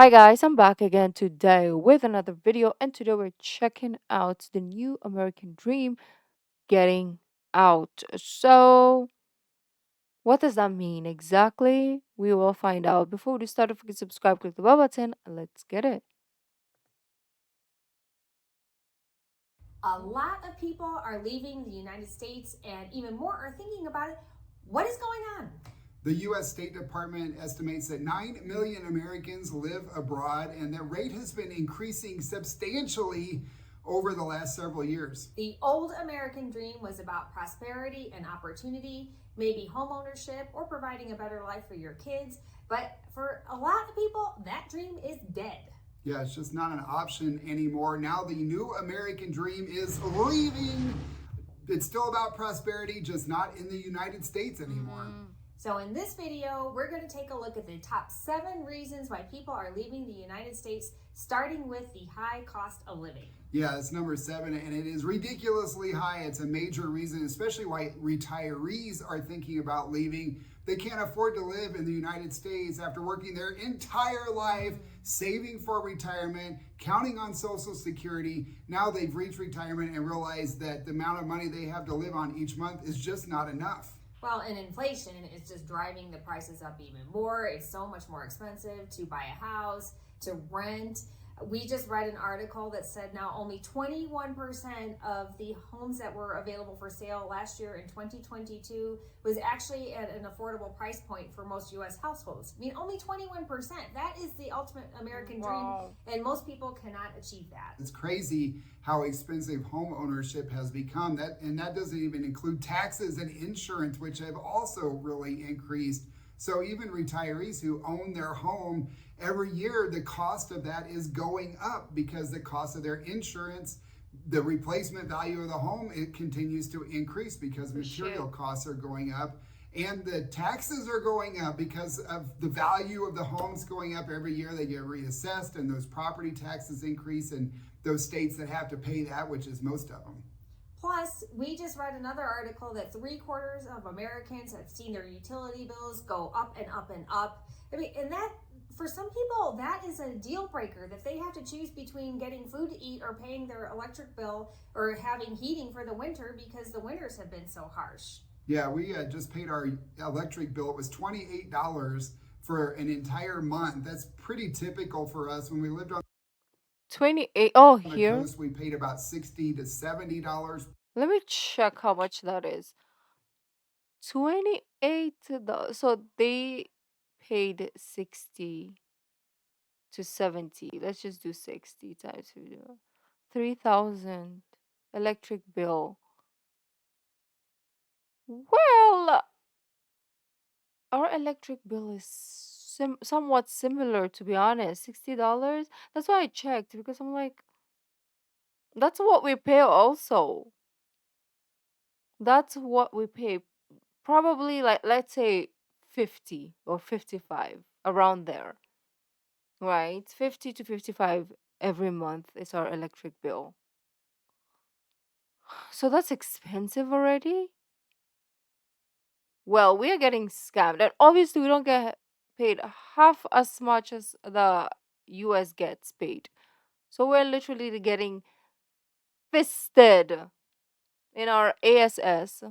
Hi guys, I'm back again today with another video, and today we're checking out the new American Dream, getting out. So, what does that mean exactly? We will find out. Before we start, don't forget to subscribe, click the bell button, and let's get it. A lot of people are leaving the United States, and even more are thinking about it. What is going on? The U.S. State Department estimates that 9 million Americans live abroad, and that rate has been increasing substantially over the last several years. The old American dream was about prosperity and opportunity, maybe home ownership or providing a better life for your kids. But for a lot of people, that dream is dead. Yeah, it's just not an option anymore. Now the new American dream is leaving. It's still about prosperity, just not in the United States anymore. So in this video, we're going to take a look at the top 7 reasons why people are leaving the United States, starting with the high cost of living. Yeah, it's number 7, and it is ridiculously high. It's a major reason, especially why retirees are thinking about leaving. They can't afford to live in the United States after working their entire life, saving for retirement, counting on Social Security. Now they've reached retirement and realized that the amount of money they have to live on each month is just not enough. Well, and inflation is just driving the prices up even more. It's so much more expensive to buy a house, to rent. We just read an article that said now only 21% of the homes that were available for sale last year in 2022 was actually at an affordable price point for most U.S. households. I mean, only 21%. That is the ultimate American Wow. dream, and most people cannot achieve that. It's crazy how expensive home ownership has become. And that doesn't even include taxes and insurance, which have also really increased. So even retirees who own their home, every year the cost of that is going up because the cost of their insurance, the replacement value of the home, it continues to increase because material costs are going up, and the taxes are going up because of the value of the homes going up every year. They get reassessed, and those property taxes increase, and those states that have to pay that, which is most of them. Plus, we just read another article that 3/4 of Americans have seen their utility bills go up and up and up. I mean, and that, for some people, that is a deal breaker, that they have to choose between getting food to eat or paying their electric bill or having heating for the winter because the winters have been so harsh. Yeah, we just paid our electric bill. It was $28 for an entire month. That's pretty typical for us. When we lived on 28. Oh, the here. coast, we paid about $60 to $70. Let me check how much that is. 28. So they paid 60 to 70. Let's just do 60 times 50. 3,000 electric bill. Well, our electric bill is somewhat similar, to be honest. $60. That's why I checked, because I'm like, that's what we pay also. That's what we pay. Probably, like, let's say 50 or 55, around there. Right? 50 to 55 every month is our electric bill. So that's expensive already. Well, we are getting scammed, and obviously we don't get paid half as much as the US gets paid. So we're literally getting fisted in our ASS.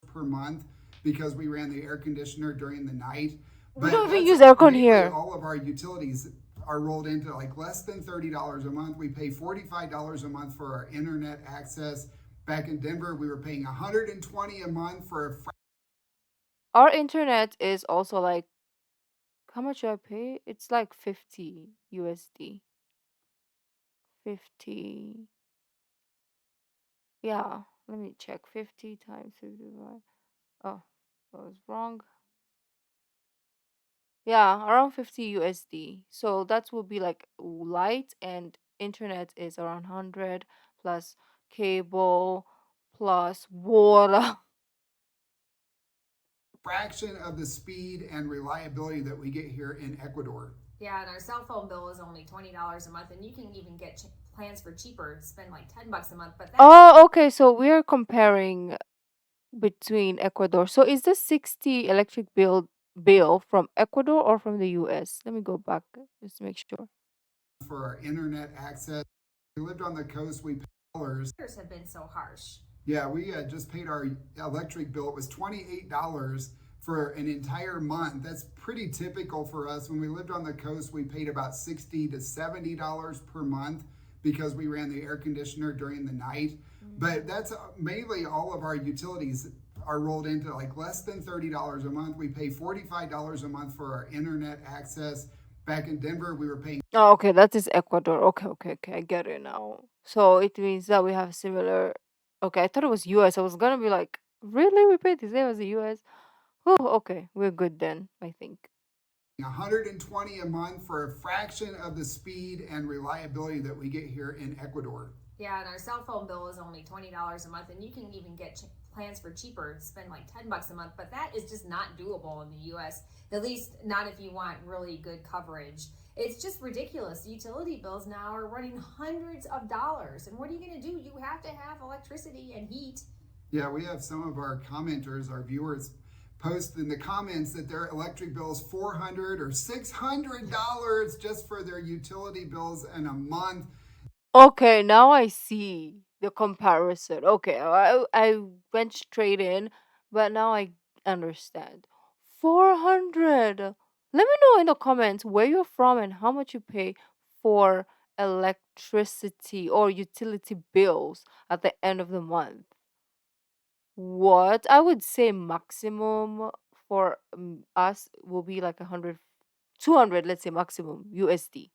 Per month because we ran the air conditioner during the night. We But don't even that's use aircon mainly here. all of our utilities are rolled into like less than $30 a month. We pay $45 a month for our internet access. Back in Denver, we were paying $120 a month for a Our internet is also like, how much do I pay? It's like 50 USD. 50. Yeah, let me check. 50 times 55. Oh, that was wrong. Yeah, around 50 USD. So that would be like light, and internet is around 100 plus cable plus water. fraction of the speed and reliability that we get here in Ecuador. Yeah, and our cell phone bill is only $20 a month, and you can even get plans for cheaper, spend like $10 a month. But that's Oh, okay. So we're comparing between Ecuador. So is the 60 electric bill from Ecuador or from the US? Let me go back just to make sure. For our internet access. We lived on the coast, we paid dollars. Have been so harsh. Yeah, we just paid our electric bill. It was $28 for an entire month. That's pretty typical for us. When we lived on the coast, we paid about $60 to $70 per month because we ran the air conditioner during the night. But that's mainly all of our utilities are rolled into like less than $30 a month. We pay $45 a month for our internet access. Back in Denver, we were paying. Oh, okay, that is Ecuador. Okay, okay, okay. I get it now. So it means that we have similar. Okay, I thought it was US. I was gonna be like, really? We paid the same as the US? Oh, okay. We're good then, I think. 120 a month for a fraction of the speed and reliability that we get here in Ecuador. Yeah, and our cell phone bill is only $20 a month, and you can even get plans for cheaper, spend like $10 a month, but that is just not doable in the US, at least not if you want really good coverage. It's just ridiculous. Utility bills now are running hundreds of dollars, and what are you going to do? You have to have electricity and heat. Yeah, we have some of our commenters, our viewers, post in the comments that their electric bill is $400 or $600 just for their utility bills in a month. Okay, now I see the comparison. Okay, I went straight in, but now I understand. 400. Let me know in the comments where you're from and how much you pay for electricity or utility bills at the end of the month. What? I would say maximum for us will be like 100, 200, let's say maximum USD.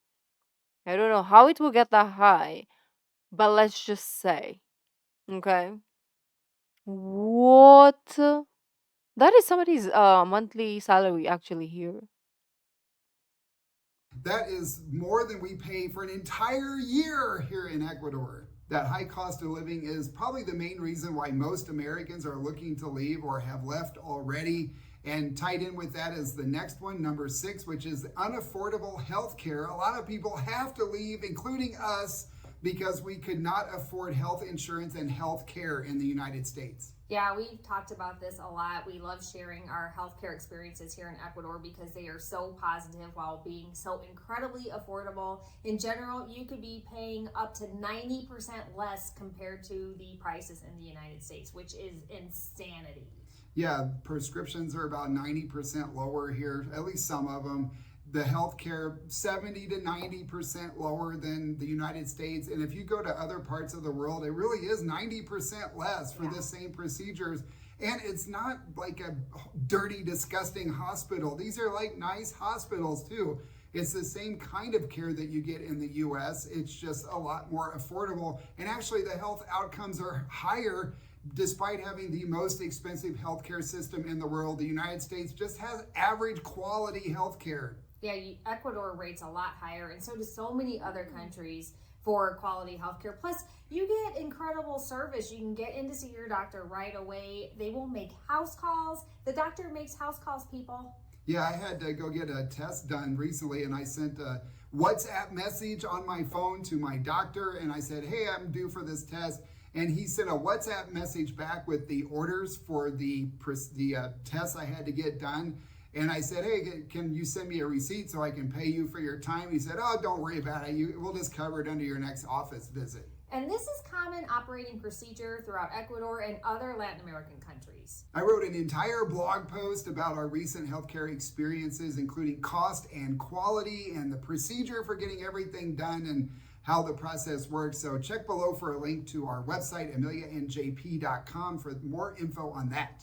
I don't know how it will get that high, but let's just say, okay. What? That is somebody's monthly salary actually here. That is more than we pay for an entire year here in Ecuador. That high cost of living is probably the main reason why most Americans are looking to leave or have left already. And tied in with that is the next one, number 6, which is unaffordable health care. A lot of people have to leave, including us, because we could not afford health insurance and health care in the United States. Yeah, we've talked about this a lot. We love sharing our healthcare experiences here in Ecuador because they are so positive while being so incredibly affordable. In general, you could be paying up to 90% less compared to the prices in the United States, which is insanity. Yeah, prescriptions are about 90% lower here, at least some of them. The healthcare 70 to 90% lower than the United States. And if you go to other parts of the world, it really is 90% less for the same procedures. And it's not like a dirty, disgusting hospital. These are like nice hospitals too. It's the same kind of care that you get in the US. It's just a lot more affordable. And actually the health outcomes are higher despite having the most expensive healthcare system in the world. The United States just has average quality healthcare. Yeah, Ecuador rates a lot higher, and so do so many other countries for quality healthcare. Plus, you get incredible service. You can get in to see your doctor right away. They will make house calls. The doctor makes house calls, people. Yeah, I had to go get a test done recently, and I sent a WhatsApp message on my phone to my doctor, and I said, hey, I'm due for this test. And he sent a WhatsApp message back with the orders for the tests I had to get done. And I said, hey, can you send me a receipt so I can pay you for your time? He said, oh, don't worry about it. We'll just cover it under your next office visit. And this is common operating procedure throughout Ecuador and other Latin American countries. I wrote an entire blog post about our recent healthcare experiences, including cost and quality and the procedure for getting everything done and how the process works. So check below for a link to our website, amelianjp.com, for more info on that.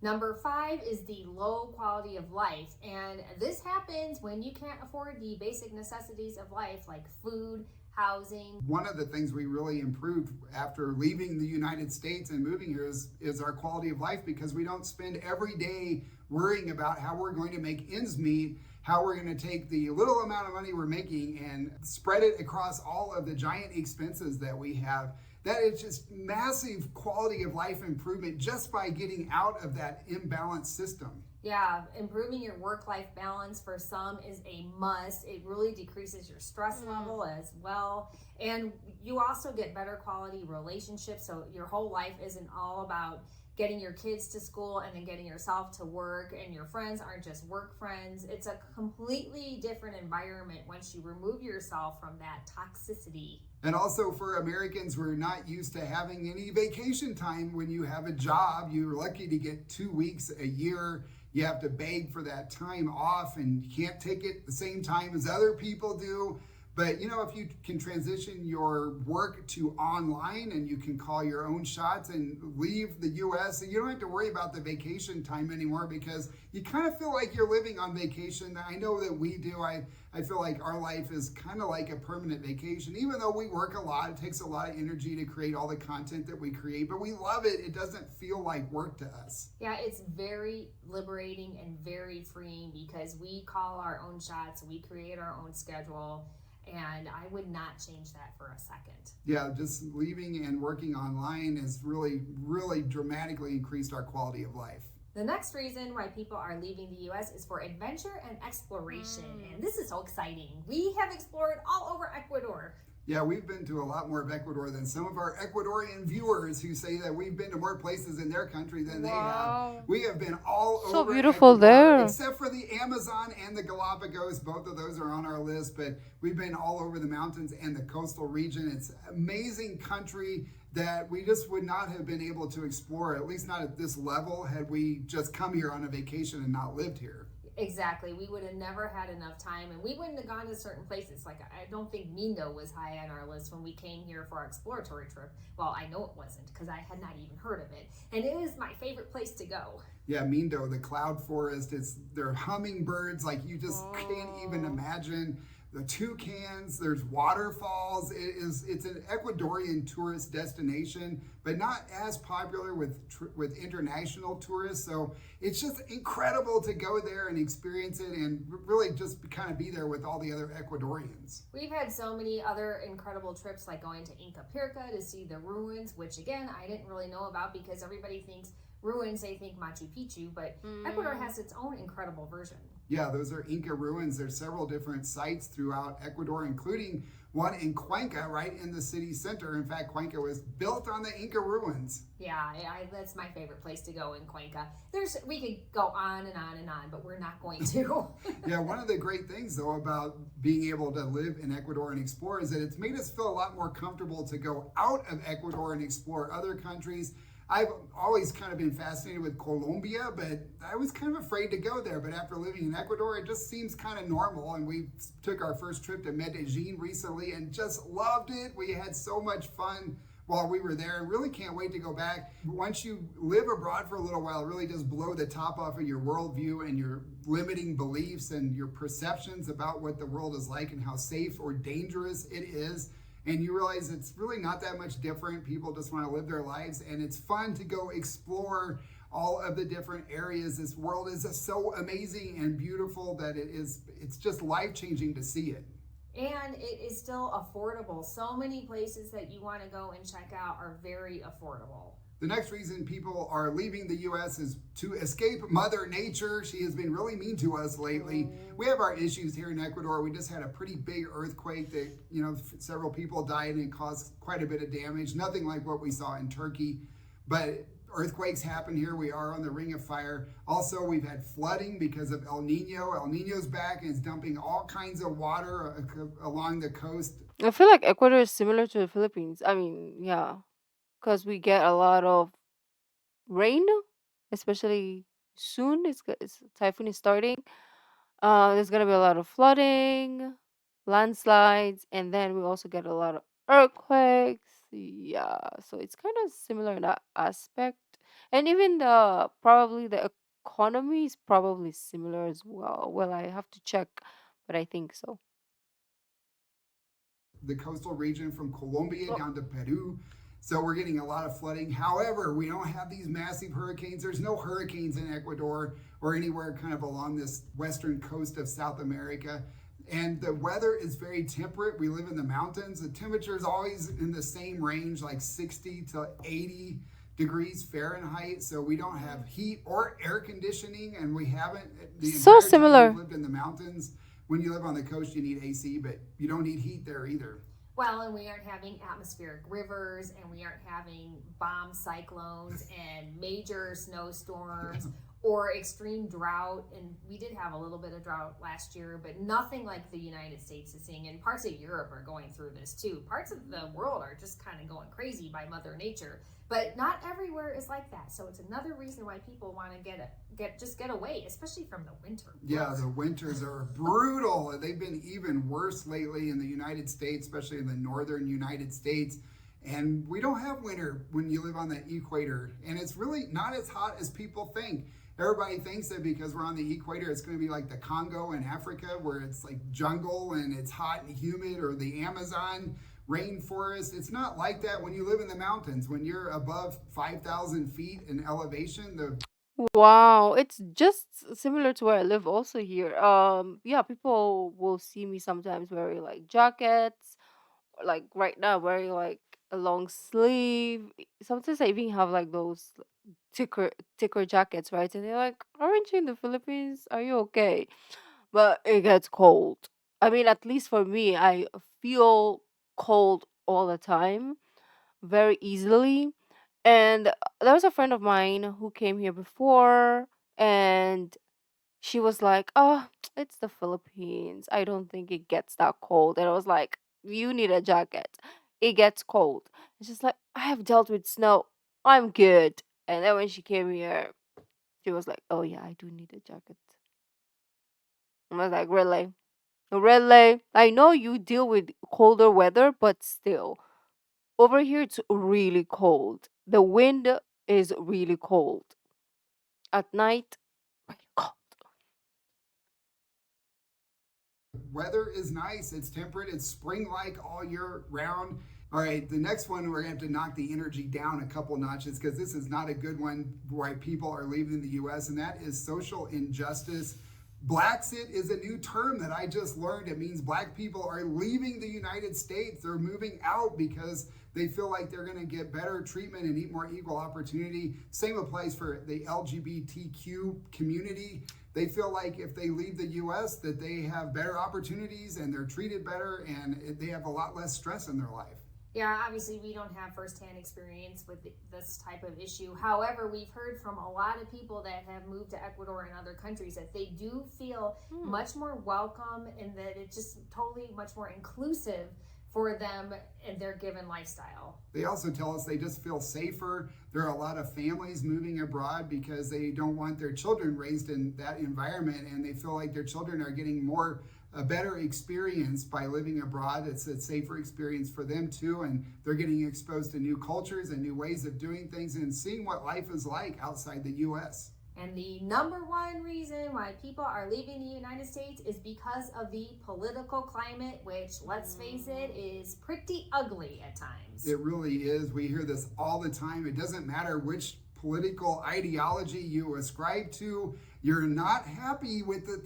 Number 5 is the low quality of life. And this happens when you can't afford the basic necessities of life like food, housing. One of the things we really improved after leaving the United States and moving here is our quality of life, because we don't spend every day worrying about how we're going to make ends meet, how we're going to take the little amount of money we're making and spread it across all of the giant expenses that we have. That is just massive quality of life improvement just by getting out of that imbalanced system. Yeah, improving your work-life balance for some is a must. It really decreases your stress level as well. And you also get better quality relationships. So your whole life isn't all about getting your kids to school and then getting yourself to work, and your friends aren't just work friends. It's a completely different environment once you remove yourself from that toxicity. And also for Americans, we're not used to having any vacation time. When you have a job, you're lucky to get 2 weeks a year. You have to beg for that time off, and you can't take it the same time as other people do. But if you can transition your work to online and you can call your own shots and leave the US, and you don't have to worry about the vacation time anymore, because you kind of feel like you're living on vacation. I know that we do. I feel like our life is kind of like a permanent vacation, even though we work a lot. It takes a lot of energy to create all the content that we create, but we love it. It doesn't feel like work to us. Yeah, it's very liberating and very freeing because we call our own shots, we create our own schedule. And I would not change that for a second. Yeah, just leaving and working online has really, really dramatically increased our quality of life. The next reason why people are leaving the US is for adventure and exploration. And this is so exciting. We have explored all over Ecuador. Yeah, we've been to a lot more of Ecuador than some of our Ecuadorian viewers who say that we've been to more places in their country than they have. We have been all So over beautiful Ecuador, there. except for the Amazon and the Galapagos. Both of those are on our list, but we've been all over the mountains and the coastal region. It's an amazing country that we just would not have been able to explore, at least not at this level, had we just come here on a vacation and not lived here. Exactly. We would have never had enough time, and we wouldn't have gone to certain places. Like, I don't think Mindo was high on our list when we came here for our exploratory trip. Well, I know it wasn't because I had not even heard of it. And it is my favorite place to go. Yeah, Mindo, the cloud forest, they're hummingbirds like you just can't even imagine. The toucans, there's waterfalls. It's an Ecuadorian tourist destination, but not as popular with international tourists. So it's just incredible to go there and experience it and really just kind of be there with all the other Ecuadorians. We've had so many other incredible trips, like going to Inca Pirca to see the ruins, which again, I didn't really know about because everybody thinks ruins, they think Machu Picchu, but Ecuador has its own incredible version. Yeah, those are Inca ruins. There's several different sites throughout Ecuador, including one in Cuenca, right in the city center. In fact, Cuenca was built on the Inca ruins. Yeah, that's my favorite place to go in Cuenca. We could go on and on and on, but we're not going to. Yeah, one of the great things, though, about being able to live in Ecuador and explore is that it's made us feel a lot more comfortable to go out of Ecuador and explore other countries. I've always kind of been fascinated with Colombia, but I was kind of afraid to go there. But after living in Ecuador, it just seems kind of normal. And we took our first trip to Medellin recently and just loved it. We had so much fun while we were there and really can't wait to go back. Once you live abroad for a little while, it really does blow the top off of your worldview and your limiting beliefs and your perceptions about what the world is like and how safe or dangerous it is. And you realize it's really not that much different. People just want to live their lives, and it's fun to go explore all of the different areas. This world is just so amazing and beautiful that it's just life-changing to see it. And it is still affordable. So many places that you want to go and check out are very affordable. The next reason people are leaving the U.S. is to escape Mother Nature. She has been really mean to us lately. We have our issues here in Ecuador. We just had a pretty big earthquake that, several people died and caused quite a bit of damage. Nothing like what we saw in Turkey, but earthquakes happen here. We are on the ring of fire. Also, we've had flooding because of El Nino. El Nino's back and is dumping all kinds of water along the coast. I feel like Ecuador is similar to the Philippines. I mean, yeah, because we get a lot of rain, especially soon. It's typhoon is starting. There's gonna be a lot of flooding, landslides, and then we also get a lot of earthquakes. Yeah, so it's kind of similar in that aspect, and even the economy is probably similar as well. Well, I have to check, but I think so. The coastal region from Colombia down to Peru. So we're getting a lot of flooding. However, we don't have these massive hurricanes. There's no hurricanes in Ecuador or anywhere kind of along this western coast of South America. And the weather is very temperate. We live in the mountains. The temperature is always in the same range, like 60 to 80 degrees Fahrenheit. So we don't have heat or air conditioning, and we haven't the So entire time similar. we've lived in the mountains. When you live on the coast, you need AC, but you don't need heat there either. Well, and we aren't having atmospheric rivers, and we aren't having bomb cyclones and major snowstorms or extreme drought. And we did have a little bit of drought last year, but nothing like the United States is seeing. And parts of Europe are going through this too. Parts of the world are just kind of going crazy by Mother Nature. But not everywhere is like that. So it's another reason why people want to get away, especially from the winter. Yeah, the winters are brutal. They've been even worse lately in the United States, especially in the northern United States. And we don't have winter when you live on the equator. And it's really not as hot as people think. Everybody thinks that because we're on the equator, it's going to be like the Congo in Africa, where it's like jungle and it's hot and humid, or the Amazon rainforest. It's not like that when you live in the mountains. When you're above 5,000 feet in elevation, the Wow, it's just similar to where I live also here. Yeah, people will see me sometimes wearing like jackets, or like right now wearing like a long sleeve. Sometimes I even have like those thicker jackets, right? And they're like, "Aren't you in the Philippines? Are you okay?" But it gets cold. I mean, at least for me, I feel cold all the time, very easily. And there was a friend of mine who came here before, and she was like, "Oh, it's the Philippines. I don't think it gets that cold." And I was like, "You need a jacket. It gets cold." And she's like, "I have dealt with snow. I'm good." And then when she came here, she was like, "Oh yeah, I do need a jacket." I was like, "Really? Really? I know you deal with colder weather, but still, over here it's really cold. The wind is really cold. At night, really cold." weather is nice, it's temperate, it's spring like all year round. All right, the next one, we're gonna have to knock the energy down a couple notches because this is not a good one why people are leaving the US, and that is social injustice. Blaxit is a new term that I just learned. It means black people are leaving the United States. They're moving out because they feel like they're going to get better treatment and eat more equal opportunity. Same applies for the LGBTQ community. They feel like if they leave the US that they have better opportunities and they're treated better and they have a lot less stress in their life. Yeah, obviously, we don't have firsthand experience with this type of issue. However, we've heard from a lot of people that have moved to Ecuador and other countries that they do feel Hmm. much more welcome, and that it's just totally much more inclusive for them and their given lifestyle. They also tell us they just feel safer. There are a lot of families moving abroad because they don't want their children raised in that environment, and they feel like their children are getting a better experience by living abroad. It's a safer experience for them too, and they're getting exposed to new cultures and new ways of doing things and seeing what life is like outside the US. And the number one reason why people are leaving the United States is because of the political climate, which, let's face it, is pretty ugly at times. It really is. We hear this all the time. It doesn't matter which political ideology you ascribe to. You're not happy with the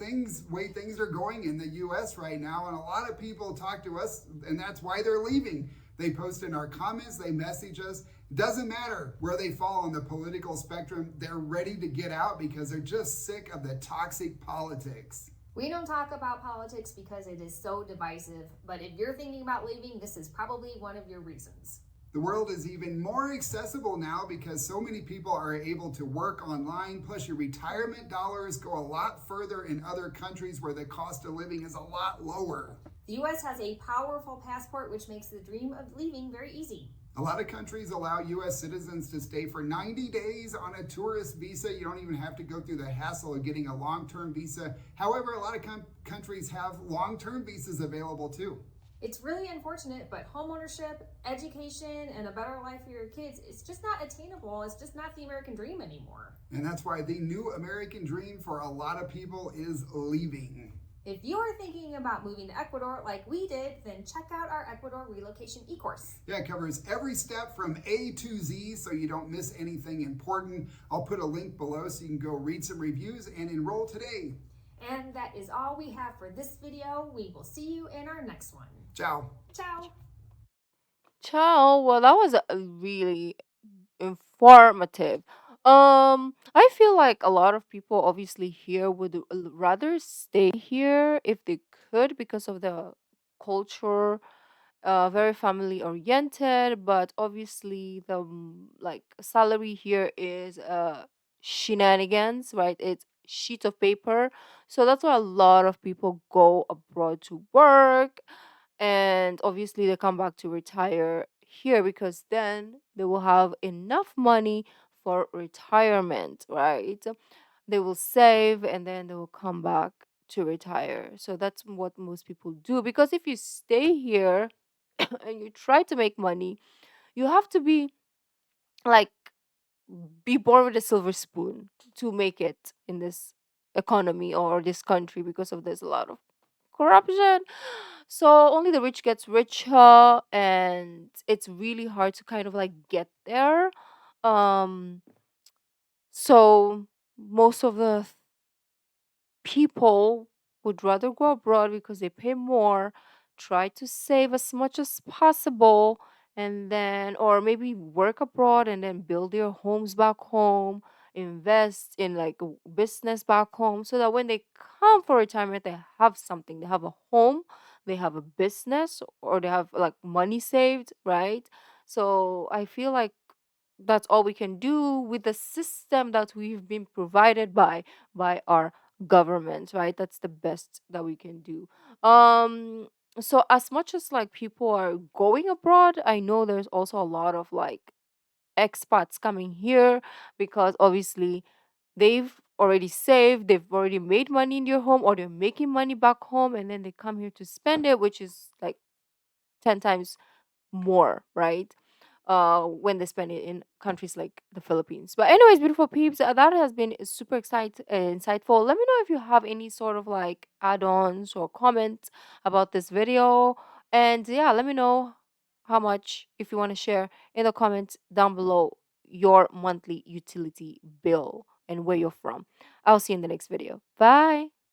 way things are going in the US right now. And a lot of people talk to us, and that's why they're leaving. They post in our comments, they message us. It doesn't matter where they fall on the political spectrum. They're ready to get out because they're just sick of the toxic politics. We don't talk about politics because it is so divisive, but if you're thinking about leaving, this is probably one of your reasons. The world is even more accessible now because so many people are able to work online. Plus, your retirement dollars go a lot further in other countries where the cost of living is a lot lower. The US has a powerful passport, which makes the dream of leaving very easy. A lot of countries allow US citizens to stay for 90 days on a tourist visa. You don't even have to go through the hassle of getting a long term visa. However, a lot of countries have long term visas available too. It's really unfortunate, but homeownership, education, and a better life for your kids, it's just not attainable. It's just not the American dream anymore. And that's why the new American dream for a lot of people is leaving. If you're thinking about moving to Ecuador like we did, then check out our Ecuador relocation e-course. Yeah, it covers every step from A to Z so you don't miss anything important. I'll put a link below so you can go read some reviews and enroll today. And that is all we have for this video. We will see you in our next one. Ciao. Ciao. Ciao. Well, that was really informative. I feel like a lot of people obviously here would rather stay here if they could because of the culture very family oriented, but obviously the like salary here is shenanigans, right? It's sheet of paper. So that's why a lot of people go abroad to work, and obviously they come back to retire here because then they will have enough money for retirement, right? They will save and then they will come back to retire. So that's what most people do, because if you stay here and you try to make money, you have to like be born with a silver spoon to make it in this economy or this country, because of there's a lot of corruption. So only the rich gets richer, and it's really hard to kind of like get there. Um so most of the people would rather go abroad because they pay more, try to save as much as possible, and then, or maybe work abroad and then build their homes back home, invest in like a business back home, so that when they come for retirement, they have something. They have a home, they have a business, or they have like money saved, right? So I feel like that's all we can do with the system that we've been provided by our government, right? That's the best that we can do. um so as much as like people are going abroad, I know there's also a lot of like expats coming here, because obviously they've already saved, they've already made money in their home, or they're making money back home, and then they come here to spend it, which is like 10 times more, right? When they spend it in countries like the Philippines. But anyways, beautiful peeps, that has been super insightful. Let me know if you have any sort of like add-ons or comments about this video. And yeah, let me know how much, if you want to share in the comments down below, your monthly utility bill and where you're from. I'll see you in the next video. Bye.